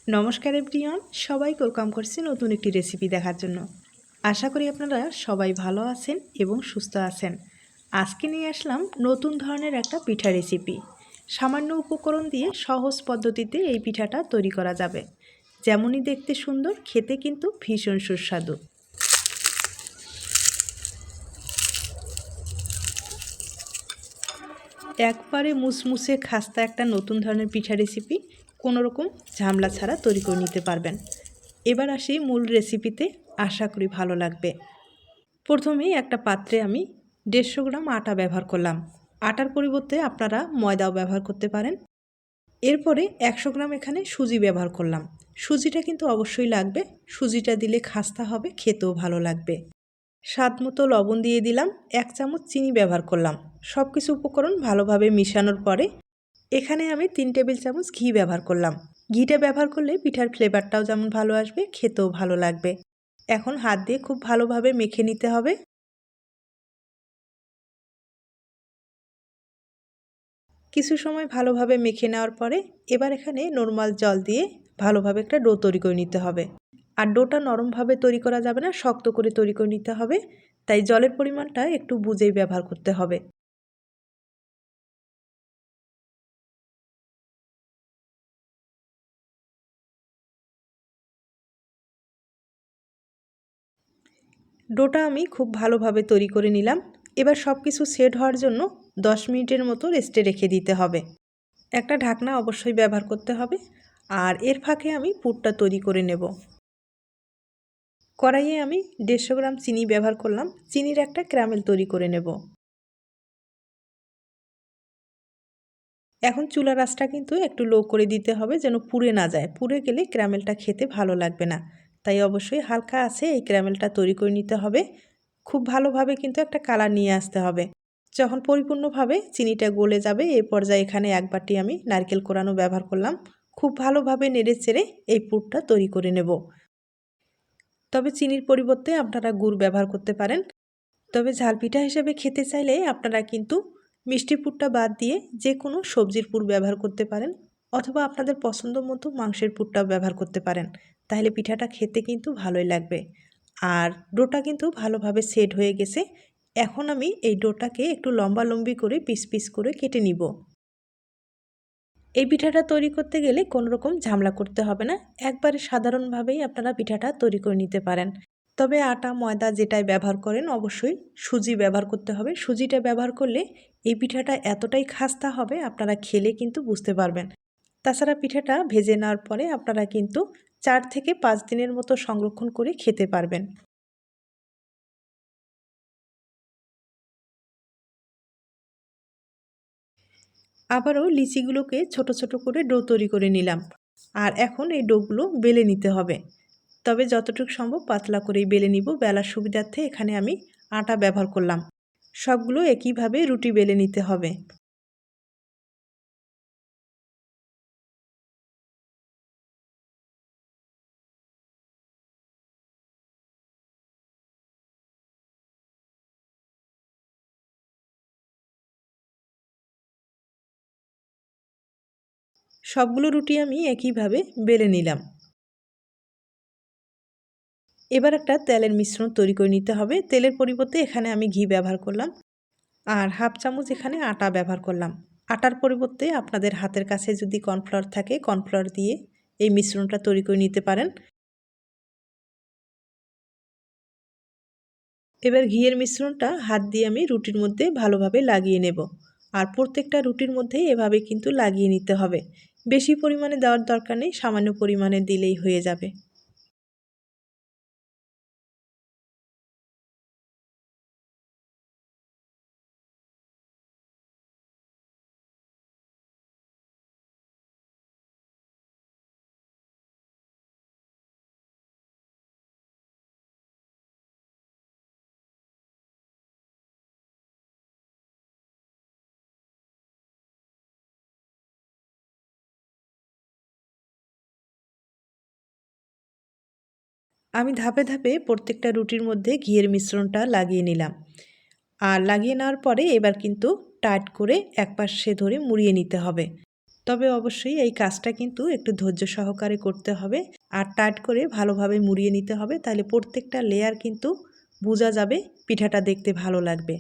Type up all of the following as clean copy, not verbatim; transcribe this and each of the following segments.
নমস্কার এভরিওয়ান, সবাইকে ওয়েলকাম করছি নতুন একটি রেসিপি দেখার জন্য। আশা করি আপনারা সবাই ভালো আছেন এবং সুস্থ আছেন। আজকে নিয়ে আসলাম নতুন ধরনের একটা পিঠা রেসিপি। সামান্য উপকরণ দিয়ে সহজ পদ্ধতিতে এই পিঠাটা তৈরি করা যাবে। যেমনই দেখতে সুন্দর, খেতে কিন্তু ভীষণ সুস্বাদু। একবারে মুসমুসে খাস্তা একটা নতুন ধরনের পিঠা রেসিপি কোনো রকম ঝামেলা ছাড়া তৈরি করে নিতে পারবেন। এবার আসি মূল রেসিপিতে, আশা করি ভালো লাগবে। প্রথমেই একটা পাত্রে আমি 150 গ্রাম আটা ব্যবহার করলাম। আটার পরিবর্তে আপনারা ময়দাও ব্যবহার করতে পারেন। এরপরে 100 গ্রাম এখানে সুজি ব্যবহার করলাম। সুজিটা কিন্তু অবশ্যই লাগবে, সুজিটা দিলে খাস্তা হবে, খেতেও ভালো লাগবে। স্বাদ মতো লবণ দিয়ে দিলাম, 1 চামচ চিনি ব্যবহার করলাম। সব কিছু উপকরণ ভালোভাবে মিশানোর পরে এখানে আমি 3 টেবিল চামচ ঘি ব্যবহার করলাম। ঘিটা ব্যবহার করলে পিঠার ফ্লেভারটাও যেমন ভালো আসবে, খেতেও ভালো লাগবে। এখন হাত দিয়ে খুব ভালোভাবে মেখে নিতে হবে। কিছু সময় ভালোভাবে মেখে নেওয়ার পরে এবার এখানে নরমাল জল দিয়ে ভালোভাবে একটা ডো তৈরি করে নিতে হবে। আর ডোটা নরমভাবে তৈরি করা যাবে না, শক্ত করে তৈরি করে নিতে হবে। তাই জলের পরিমাণটা একটু বুঝেই ব্যবহার করতে হবে। ডোটা আমি খুব ভালোভাবে তৈরি করে নিলাম। এবার সব কিছু সেট হওয়ার জন্য 10 মিনিটের মতো রেস্টে রেখে দিতে হবে। একটা ঢাকনা অবশ্যই ব্যবহার করতে হবে। আর এর ফাঁকে আমি পুরটা তৈরি করে নেব। কড়াইয়ে আমি 150 গ্রাম চিনি ব্যবহার করলাম। চিনির একটা ক্যারামেল তৈরি করে নেব। এখন চুলার আঁচটা কিন্তু একটু লো করে দিতে হবে, যেন পুড়ে না যায়। পুড়ে গেলে ক্যারামেলটা খেতে ভালো লাগবে না। তাই অবশ্যই হালকা আছে এই ক্যারামেলটা তৈরি করে নিতে হবে। খুব ভালোভাবে কিন্তু একটা কালার নিয়ে আসতে হবে। যখন পরিপূর্ণভাবে চিনিটা গলে যাবে, এই পর্যায়ে এখানে 1 বাটি আমি নারকেল কোরানো ব্যবহার করলাম। খুব ভালোভাবে নেড়ে চেড়ে এই পুরটা তৈরি করে নেব। তবে চিনির পরিবর্তে আপনারা গুড় ব্যবহার করতে পারেন। তবে ঝাল পিঠা হিসেবে খেতে চাইলে আপনারা কিন্তু মিষ্টি পুরটা বাদ দিয়ে যে কোনো সবজির পুর ব্যবহার করতে পারেন, অথবা আপনাদের পছন্দ মতো মাংসের পুরটাও ব্যবহার করতে পারেন। তাহলে পিঠাটা খেতে কিন্তু ভালোই লাগবে। আর ডোটা কিন্তু ভালোভাবে সেট হয়ে গেছে। এখন আমি এই ডোটাকে একটু লম্বালম্বি করে পিস পিস করে কেটে নিব। এই পিঠাটা তৈরি করতে গেলে কোনো রকম ঝামেলা করতে হবে না, একবারে সাধারণভাবেই আপনারা পিঠাটা তৈরি করে নিতে পারেন। তবে আটা ময়দা যেটাই ব্যবহার করেন অবশ্যই সুজি ব্যবহার করতে হবে। সুজিটা ব্যবহার করলে এই পিঠাটা এতটাই খাস্তা হবে, আপনারা খেলে কিন্তু বুঝতে পারবেন। তাছাড়া পিঠাটা ভেজে নেওয়ার পরে আপনারা কিন্তু 4 থেকে 5 দিনের মতো সংরক্ষণ করে খেতে পারবেন। আবারও লিচিগুলোকে ছোট ছোট করে ডো তৈরি করে নিলাম। আর এখন এই ডোগুলো বেলে নিতে হবে। তবে যতটুকু সম্ভব পাতলা করেই বেলে নিব, বেলার সুবিধার্থে এখানে আমি আটা ব্যবহার করলাম। সবগুলো একইভাবে রুটি বেলে নিতে হবে। সবগুলো রুটি আমি একইভাবে বেলে নিলাম। এবার একটা তেলের মিশ্রণ তৈরি করে নিতে হবে। তেলের পরিবর্তে এখানে আমি ঘি ব্যবহার করলাম। আর হাফ চামচ এখানে আটা ব্যবহার করলাম। আটার পরিবর্তে আপনাদের হাতের কাছে যদি কর্নফ্লাওয়ার থাকে, কর্নফ্লাওয়ার দিয়ে এই মিশ্রণটা তৈরি করে নিতে পারেন। এবার ঘিয়ের মিশ্রণটা হাত দিয়ে আমি রুটির মধ্যে ভালোভাবে লাগিয়ে নেব। আর প্রত্যেকটা রুটির মধ্যেই এভাবে কিন্তু লাগিয়ে নিতে হবে। বেশি পরিমাণে দেওয়ার দরকার নেই, সামান্য পরিমাণে দিলেই হয়ে যাবে। আমি ধাপে ধাপে প্রত্যেকটা রুটির মধ্যে ঘিয়ের মিশ্রণটা লাগিয়ে নিলাম। আর লাগিয়ে নেওয়ার পরে এবার কিন্তু টাইট করে একপাশে ধরে মুড়িয়ে নিতে হবে। তবে অবশ্যই এই কাজটা কিন্তু একটু ধৈর্য সহকারে করতে হবে আর টাইট করে ভালোভাবে মুড়িয়ে নিতে হবে, তাহলে প্রত্যেকটা লেয়ার কিন্তু বোঝা যাবে, পিঠাটা দেখতে ভালো লাগবে।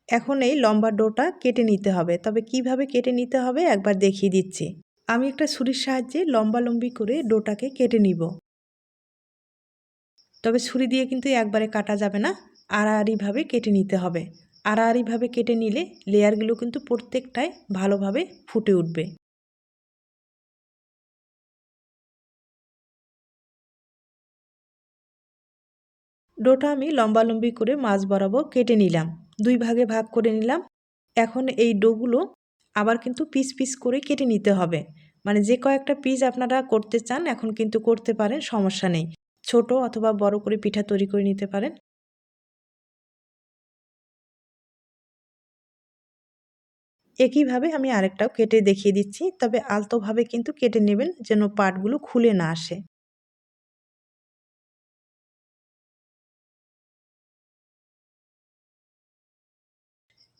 এখন এই লম্বা ডোটা কেটে নিতে হবে, তবে কিভাবে কেটে নিতে হবে একবার দেখিয়ে দিচ্ছি। আমি একটা ছুরির সাহায্যে লম্বালম্বি করে ডোটাকে কেটে নিব। তবে ছুরি দিয়ে কিন্তু একবারে কাটা যাবে না, আড়াআড়িভাবে কেটে নিতে হবে। আড়াআড়িভাবে কেটে নিলে লেয়ারগুলো কিন্তু প্রত্যেকটাই ভালোভাবে ফুটে উঠবে। ডোটা আমি লম্বালম্বি করে মাঝ বরাবর কেটে নিলাম, 2 ভাগে ভাগ করে নিলাম। এখন এই ডোগুলো আবার কিন্তু পিস পিস করে কেটে নিতে হবে, মানে যে কয়েকটা পিস আপনারা করতে চান এখন কিন্তু করতে পারেন, সমস্যা নেই। ছোট অথবা বড় করে পিঠা তৈরি করে নিতে পারেন। একইভাবে আমি আরেকটাও কেটে দেখিয়ে দিচ্ছি, তবে আলতোভাবে কিন্তু কেটে নেবেন যেন পাটগুলো খুলে না আসে।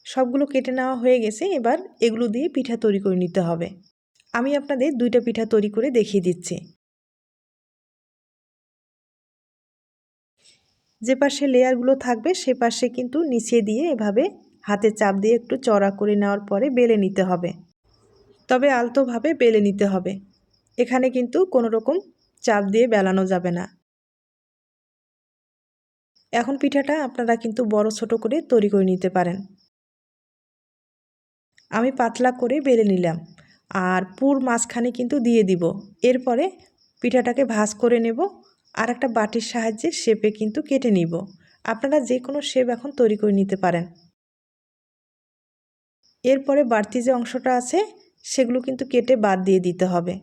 সবগুলো কেটে নেওয়া হয়ে গেছে, এবার এগুলো দিয়ে পিঠা তৈরি করে নিতে হবে। আমি আপনাদের 2টা পিঠা তৈরি করে দেখিয়ে দিচ্ছি। যে পাশে লেয়ারগুলো থাকবে সে পাশে কিন্তু নিচে দিয়ে এভাবে হাতে চাপ দিয়ে একটু চড়া করে নেওয়ার পরে বেলে নিতে হবে, তবে আলতোভাবে বেলে নিতে হবে। এখানে কিন্তু কোনো রকম চাপ দিয়ে বেলানো যাবে না। এখন পিঠাটা আপনারা কিন্তু বড় ছোট করে তৈরি করে নিতে পারেন। আমি পাতলা করে বেলে নিলাম আর পুর মাঝখানে কিন্তু দিয়ে দিব। এরপরে পিঠাটাকে ভাঁজ করে নেব আর একটা বাটির সাহায্যে শেপে কিন্তু কেটে নিব। আপনারা যে কোনো শেপ এখন তৈরি করে নিতে পারেন। এরপরে বাড়তি যে অংশটা আছে সেগুলো কিন্তু কেটে বাদ দিয়ে দিতে হবে।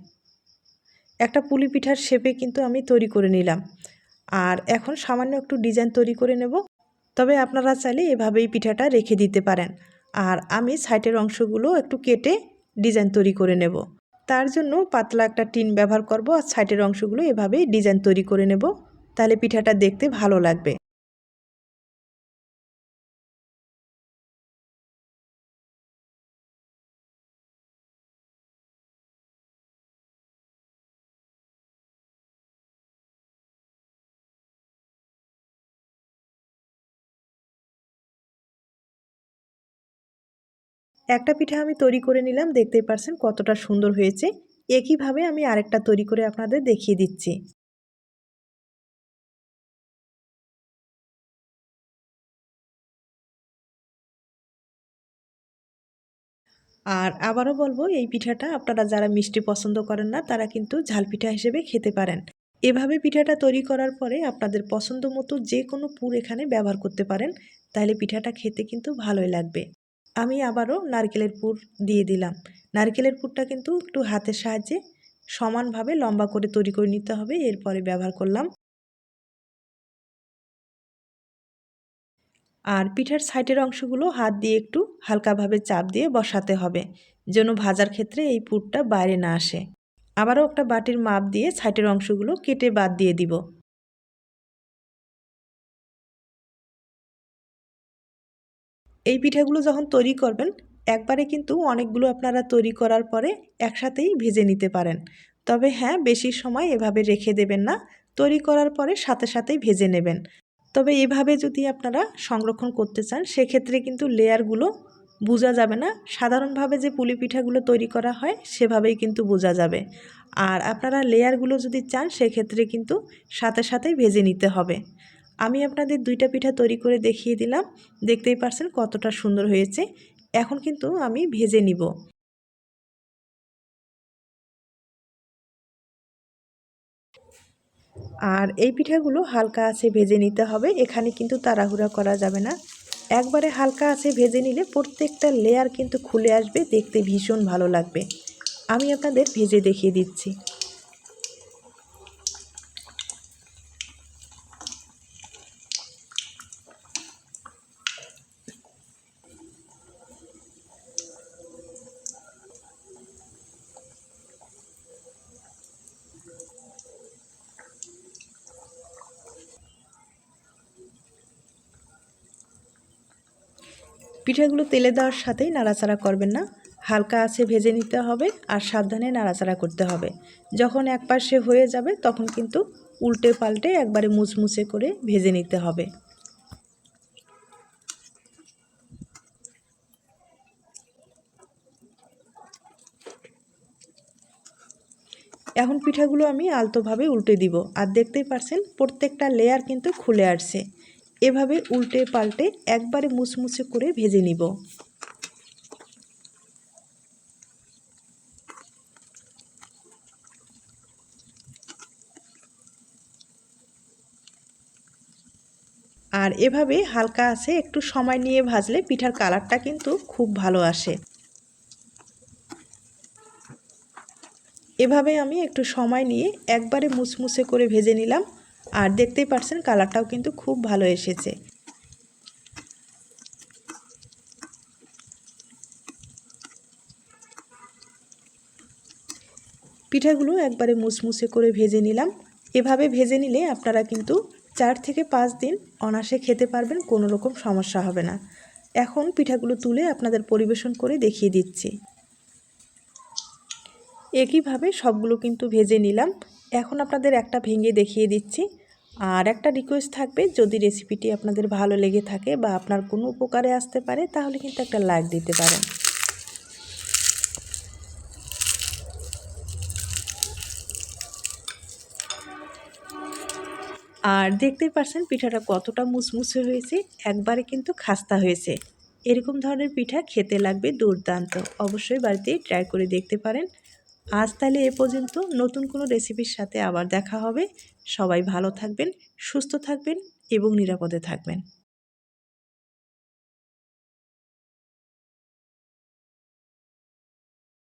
একটা পুলি পিঠার শেপে কিন্তু আমি তৈরি করে নিলাম। আর এখন সামান্য একটু ডিজাইন তৈরি করে নেব। তবে আপনারা চাইলে এভাবেই পিঠাটা রেখে দিতে পারেন। আর আমি সাইডের অংশগুলো একটু কেটে ডিজাইন তৈরি করে নেব। তার জন্য পাতলা একটা টিন ব্যবহার করব আর সাইডের অংশগুলো এভাবেই ডিজাইন তৈরি করে নেব, তাহলে পিঠাটা দেখতে ভালো লাগবে। একটা পিঠা আমি তৈরি করে নিলাম, দেখতেই পারছেন কতটা সুন্দর হয়েছে। একইভাবে আমি আরেকটা তৈরি করে আপনাদের দেখিয়ে দিচ্ছি। আর আবারও বলবো, এই পিঠাটা আপনারা যারা মিষ্টি পছন্দ করেন না তারা কিন্তু ঝাল পিঠা হিসেবে খেতে পারেন। এভাবে পিঠাটা তৈরি করার পরে আপনাদের পছন্দ মতো যে কোনো পুর এখানে ব্যবহার করতে পারেন, তাহলে পিঠাটা খেতে কিন্তু ভালোই লাগবে। আমি আবারও নারকেলের পুর দিয়ে দিলাম। নারকেলের পুরটা কিন্তু একটু হাতের সাহায্যে সমানভাবে লম্বা করে তৈরি করে নিতে হবে, এরপরে ব্যবহার করলাম। আর পিঠার সাইডের অংশগুলো হাত দিয়ে একটু হালকাভাবে চাপ দিয়ে বসাতে হবে, যেন ভাজার ক্ষেত্রে এই পুরটা বাইরে না আসে। আবারও একটা বাটির মাপ দিয়ে সাইডের অংশগুলো কেটে বাদ দিয়ে দিব। এই পিঠাগুলো যখন তৈরি করবেন একবারে কিন্তু অনেকগুলো আপনারা তৈরি করার পরে একসাথেই ভেজে নিতে পারেন। তবে হ্যাঁ, বেশি সময় এভাবে রেখে দেবেন না, তৈরি করার পরে সাথে সাথেই ভেজে নেবেন। তবে এভাবে যদি আপনারা সংরক্ষণ করতে চান সেক্ষেত্রে কিন্তু লেয়ারগুলো বোঝা যাবে না। সাধারণভাবে যে পুলি পিঠাগুলো তৈরি করা হয় সেভাবেই কিন্তু বোঝা যাবে। আর আপনারা লেয়ারগুলো যদি চান সেক্ষেত্রে কিন্তু সাথে সাথেই ভেজে নিতে হবে। আমি আপনাদের 2টা পিঠা তৈরি করে দেখিয়ে দিলাম, দেখতেই পারছেন কতটা সুন্দর হয়েছে। এখন কিন্তু আমি ভেজে নিব। আর এই পিঠাগুলো হালকা আঁচে ভেজে নিতে হবে, এখানে কিন্তু তাড়াহুড়া করা যাবে না। একবারে হালকা আঁচে ভেজে নিলে প্রত্যেকটা লেয়ার কিন্তু খুলে আসবে, দেখতে ভীষণ ভালো লাগবে। আমি আপনাদের ভেজে দেখিয়ে দিচ্ছি। পিঠাগুলো তেলে দেওয়ার সাথেই নাড়াচাড়া করবেন না, হালকা আছে ভেজে নিতে হবে আর সাবধানে নাড়াচাড়া করতে হবে। যখন এক পাশে হয়ে যাবে তখন কিন্তু উল্টে পাল্টে একবারে মুচমুচে করে ভেজে নিতে হবে। এখন পিঠাগুলো আমি আলতোভাবে উল্টে দিব, আর দেখতেই পারছেন প্রত্যেকটা লেয়ার কিন্তু খুলে আসছে। এভাবে উল্টে পাল্টে একবারে মুচমুচে করে ভেজে নিব। আর এভাবে হালকা আছে একটু সময় নিয়ে ভাজলে পিঠার কালারটা কিন্তু খুব ভালো আসে। এভাবে আমি একটু সময় নিয়ে একবারে মুচমুচে করে ভেজে নিলাম, আর দেখতেই পাচ্ছেন কালারটাও কিন্তু খুব ভালো এসেছে। পিঠাগুলো একবারে মুচমুচে করে ভেজে নিলাম। এভাবে ভেজে নিলে আপনারা কিন্তু 4 থেকে 5 দিন অনায়াসে খেতে পারবেন, কোনো রকম সমস্যা হবে না। এখন পিঠাগুলো তুলে আপনাদের পরিবেশন করে দেখিয়ে দিচ্ছি। একইভাবে সবগুলো কিন্তু ভেজে নিলাম। এখন আপনাদের একটা ভেঙে দেখিয়ে দিচ্ছি। আর একটা রিকোয়েস্ট থাকবে, যদি রেসিপিটি আপনাদের ভালো লেগে থাকে বা আপনার কোনো উপকারে আসতে পারে তাহলে কিন্তু একটা লাইক দিতে পারেন। আর দেখতেই পাচ্ছেন পিঠাটা কতটা মুচমুচে হয়েছে, একবারে কিন্তু খাস্তা হয়েছে। এরকম ধরনের পিঠা খেতে লাগবে দুর্দান্ত। অবশ্যই বাড়িতে ট্রাই করে দেখতে পারেন। আজ তাহলে এ পর্যন্ত, নতুন কোনো রেসিপির সাথে আবার দেখা হবে। সবাই ভালো থাকবেন, সুস্থ থাকবেন এবং নিরাপদে থাকবেন।